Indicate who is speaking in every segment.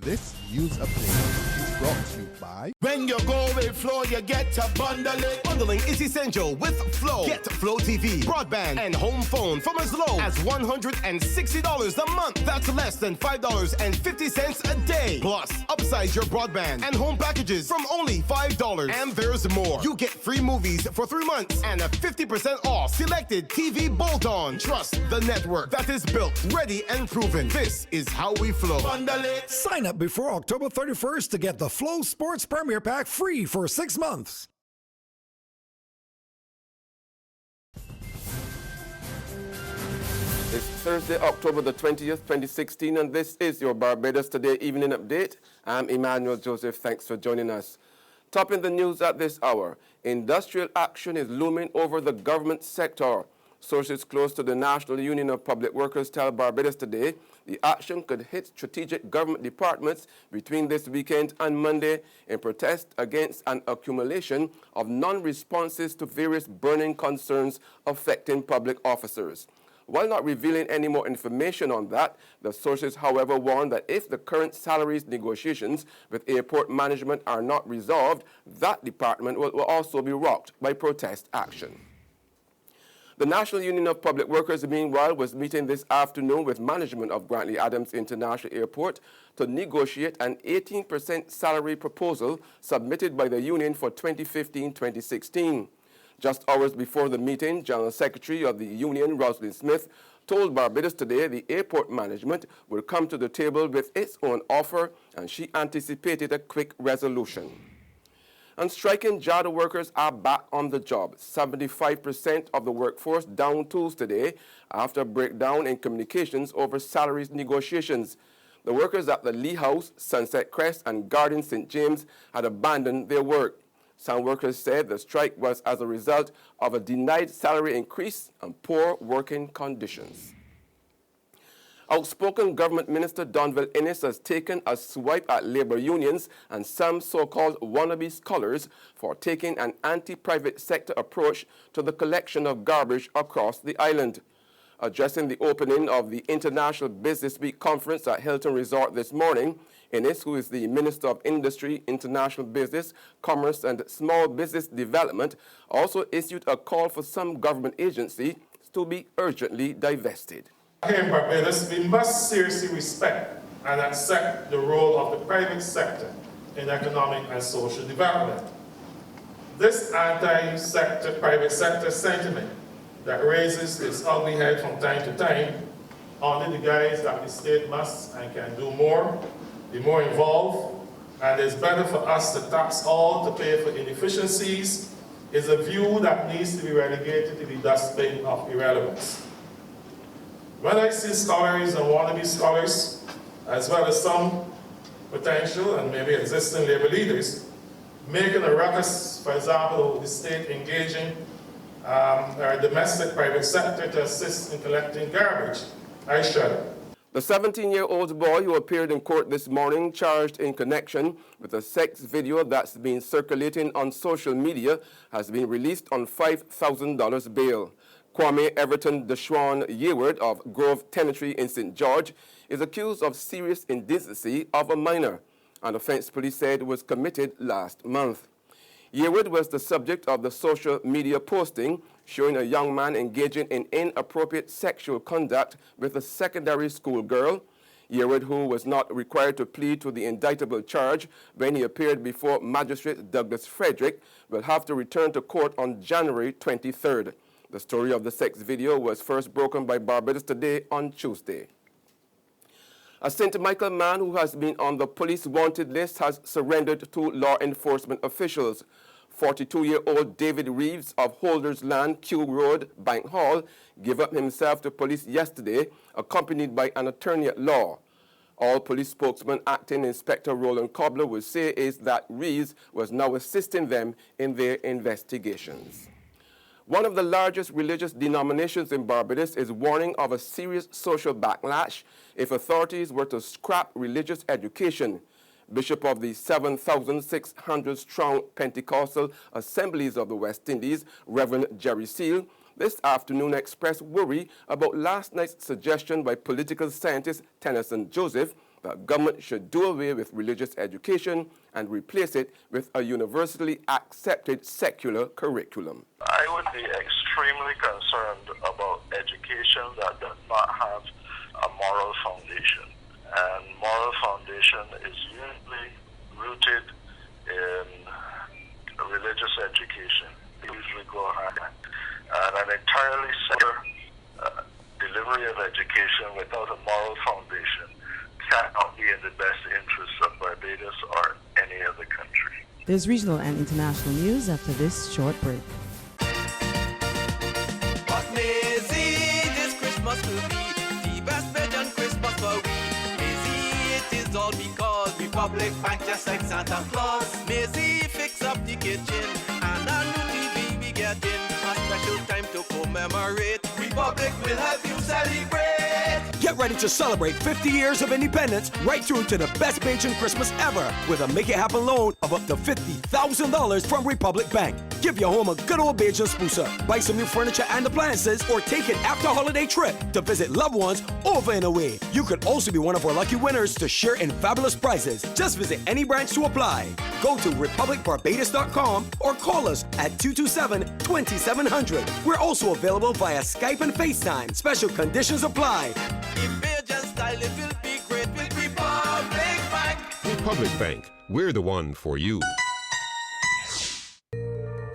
Speaker 1: This news update is brought to you by...
Speaker 2: When you go with Flow, you get to bundle it. Bundling is essential with Flow. Get Flow TV, broadband, and home phone from as low as $160 a month. That's less than $5.50 a day. Plus, upsize your broadband and home packages from only $5. And there's more. You get free movies for 3 months and a 50% off selected TV bolt-on. Trust the network that is built, ready, and proven. This is how we flow. Bundle it.
Speaker 3: Sign up before October 31st to get the Flow Sports Premier Pack free for 6 months.
Speaker 4: It's Thursday, October the 20th, 2016, and this is your Barbados Today Evening Update. I'm Emmanuel Joseph. Thanks for joining us. Topping the news at this hour, industrial action is looming over the government sector. Sources close to the National Union of Public Workers tell Barbados Today the action could hit strategic government departments between this weekend and Monday in protest against an accumulation of non-responses to various burning concerns affecting public officers. While not revealing any more information on that, the sources, however, warn that if the current salaries negotiations with airport management are not resolved, that department will also be rocked by protest action. The National Union of Public Workers, meanwhile, was meeting this afternoon with management of Grantley Adams International Airport to negotiate an 18% salary proposal submitted by the union for 2015-2016. Just hours before the meeting, General Secretary of the union, Rosalind Smith, told Barbados Today the airport management will come to the table with its own offer, and she anticipated a quick resolution. And striking Jada workers are back on the job. 75% of the workforce down tools today after a breakdown in communications over salaries negotiations. The workers at the Lee House, Sunset Crest, and Garden St. James had abandoned their work. Some workers said the strike was as a result of a denied salary increase and poor working conditions. Outspoken Government Minister Donville Inniss has taken a swipe at labor unions and some so-called wannabe scholars for taking an anti-private sector approach to the collection of garbage across the island. Addressing the opening of the International Business Week conference at Hilton Resort this morning, Inniss, who is the Minister of Industry, International Business, Commerce and Small Business Development, also issued a call for some government agencies to be urgently divested.
Speaker 5: Here in Barbados, we must seriously respect and accept the role of the private sector in economic and social development. This anti-sector, private sector sentiment that raises its ugly head from time to time under the guise that the state must and can do more, be more involved, and it's better for us to tax all to pay for inefficiencies, is a view that needs to be relegated to the dustbin of irrelevance. When I see scholars and wannabe scholars, as well as some potential and maybe existing labor leaders, making a ruckus, for example, the state engaging our domestic private sector to assist in collecting garbage, I shudder.
Speaker 4: The 17-year-old boy who appeared in court this morning charged in connection with a sex video that's been circulating on social media has been released on $5,000 bail. Kwame Everton Deshawn Yearwood of Grove Tenantry in St. George is accused of serious indecency of a minor. An offense police said was committed last month. Yearwood was the subject of the social media posting showing a young man engaging in inappropriate sexual conduct with a secondary school girl. Yearwood, who was not required to plead to the indictable charge when he appeared before Magistrate Douglas Frederick, will have to return to court on January 23rd. The story of the sex video was first broken by Barbados Today on Tuesday. A St. Michael man who has been on the police wanted list has surrendered to law enforcement officials. 42-year-old David Reeves of Holders Land, Kew Road, Bank Hall, gave up himself to police yesterday, accompanied by an attorney at law. All police spokesman acting Inspector Roland Cobbler will say is that Reeves was now assisting them in their investigations. One of the largest religious denominations in Barbados is warning of a serious social backlash if authorities were to scrap religious education. Bishop of the 7,600-strong Pentecostal Assemblies of the West Indies, Reverend Jerry Seal, this afternoon expressed worry about last night's suggestion by political scientist Tennyson Joseph that government should do away with religious education and replace it with a universally accepted secular curriculum.
Speaker 6: I would be extremely concerned about education that does not have a moral foundation. And moral foundation is usually rooted in religious education. They usually go hand in hand. And an entirely secular delivery of education without a moral foundation cannot be in the best interests of Barbados or any other country.
Speaker 7: There's regional and international news after this short break.
Speaker 8: But Maisie, this Christmas will be the best Belgian Christmas for we. Maisie, it is all because Republic Bank just like Santa Claus. Maisie, fix up the kitchen and a new TV we getting. A special time to commemorate. Republic will help you celebrate.
Speaker 9: Get ready to celebrate 50 years of independence right through to the best Bajan Christmas ever with a Make It Happen loan of up to $50,000 from Republic Bank. Give your home a good old Bajan spooser, buy some new furniture and appliances, or take an after-holiday trip to visit loved ones over and away. You could also be one of our lucky winners to share in fabulous prizes. Just visit any branch to apply. Go to republicbarbados.com or call us at 227-2700. We're also available via Skype and FaceTime. Special conditions apply.
Speaker 8: In Bajan style, it will be great with Republic Bank.
Speaker 10: Republic Bank, we're the one for you.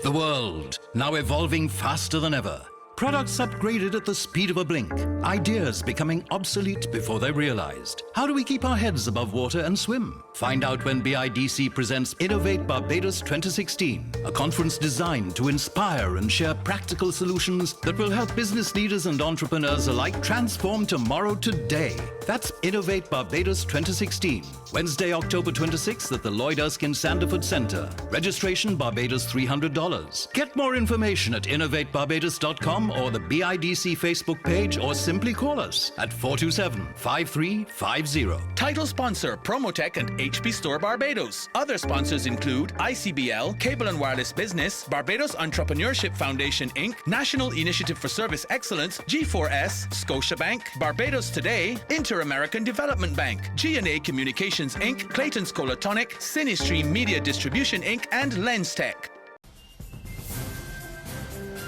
Speaker 11: The world, now evolving faster than ever. Products upgraded at the speed of a blink. Ideas becoming obsolete before they're realized. How do we keep our heads above water and swim? Find out when BIDC presents Innovate Barbados 2016, a conference designed to inspire and share practical solutions that will help business leaders and entrepreneurs alike transform tomorrow today. That's Innovate Barbados 2016, Wednesday, October 26th at the Lloyd Erskine Sanderford Center. Registration Barbados $300. Get more information at innovatebarbados.com or the BIDC Facebook page, or simply call us at 427-5350.
Speaker 12: Title sponsor Promotech and HP Store Barbados. Other sponsors include ICBL, Cable and Wireless Business, Barbados Entrepreneurship Foundation Inc., National Initiative for Service Excellence, G4S, Scotiabank, Barbados Today, Inter-American Development Bank, G&A Communications Inc., Clayton's Colatonic, Cinestream Media Distribution Inc., and LensTech.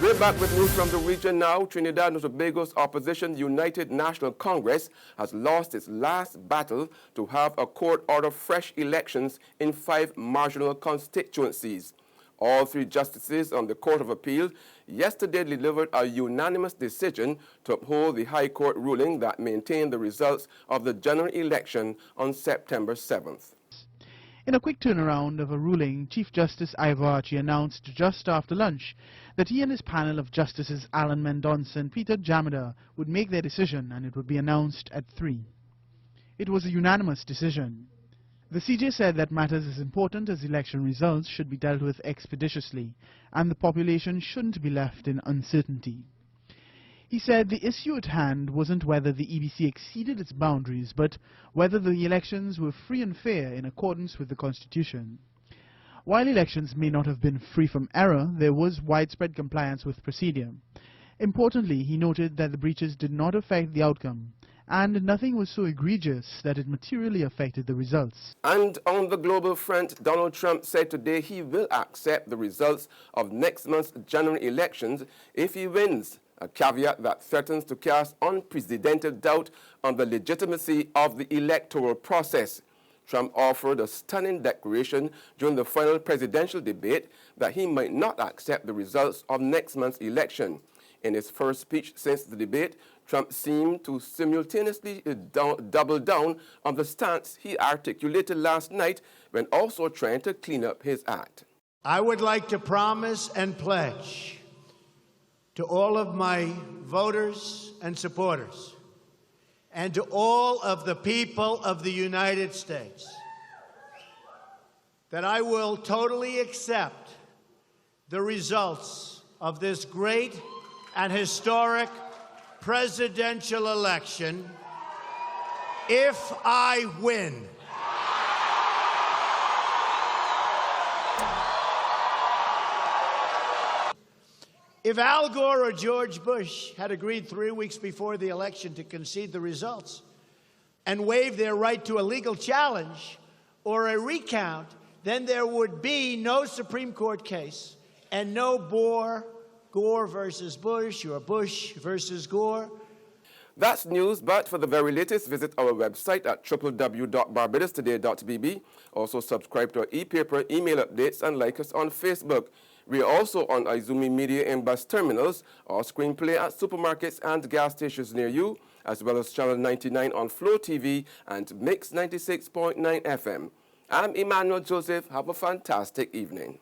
Speaker 4: We're back with news from the region now. Trinidad and Tobago's opposition United National Congress has lost its last battle to have a court-ordered fresh elections in 5 marginal constituencies. All 3 justices on the Court of Appeal yesterday delivered a unanimous decision to uphold the High Court ruling that maintained the results of the general election on September 7th.
Speaker 13: In a quick turnaround of a ruling, Chief Justice Ivor Archie announced just after lunch that he and his panel of Justices Alan Mendonça and Peter Jamada would make their decision, and it would be announced at 3. It was a unanimous decision. The CJ said that matters as important as election results should be dealt with expeditiously, and the population shouldn't be left in uncertainty. He said the issue at hand wasn't whether the EBC exceeded its boundaries, but whether the elections were free and fair in accordance with the Constitution. While elections may not have been free from error, there was widespread compliance with procedure. Importantly, he noted that the breaches did not affect the outcome, and nothing was so egregious that it materially affected the results.
Speaker 4: And on the global front, Donald Trump said today he will accept the results of next month's general elections if he wins, a caveat that threatens to cast unprecedented doubt on the legitimacy of the electoral process. Trump offered a stunning declaration during the final presidential debate that he might not accept the results of next month's election. In his first speech since the debate, Trump seemed to simultaneously double down on the stance he articulated last night when also trying to clean up his act.
Speaker 14: I would like to promise and pledge to all of my voters and supporters, and to all of the people of the United States, that I will totally accept the results of this great and historic presidential election if I win. If Al Gore or George Bush had agreed 3 weeks before the election to concede the results, and waive their right to a legal challenge or a recount, then there would be no Supreme Court case and no Gore versus Bush or Bush versus Gore.
Speaker 4: That's news, but for the very latest, visit our website at www.barbadostoday.bb. Also subscribe to our e-paper, email updates, and like us on Facebook. We are also on Izumi Media in bus terminals, or screenplay at supermarkets and gas stations near you, as well as Channel 99 on Flow TV and Mix 96.9 FM. I'm Emmanuel Joseph. Have a fantastic evening.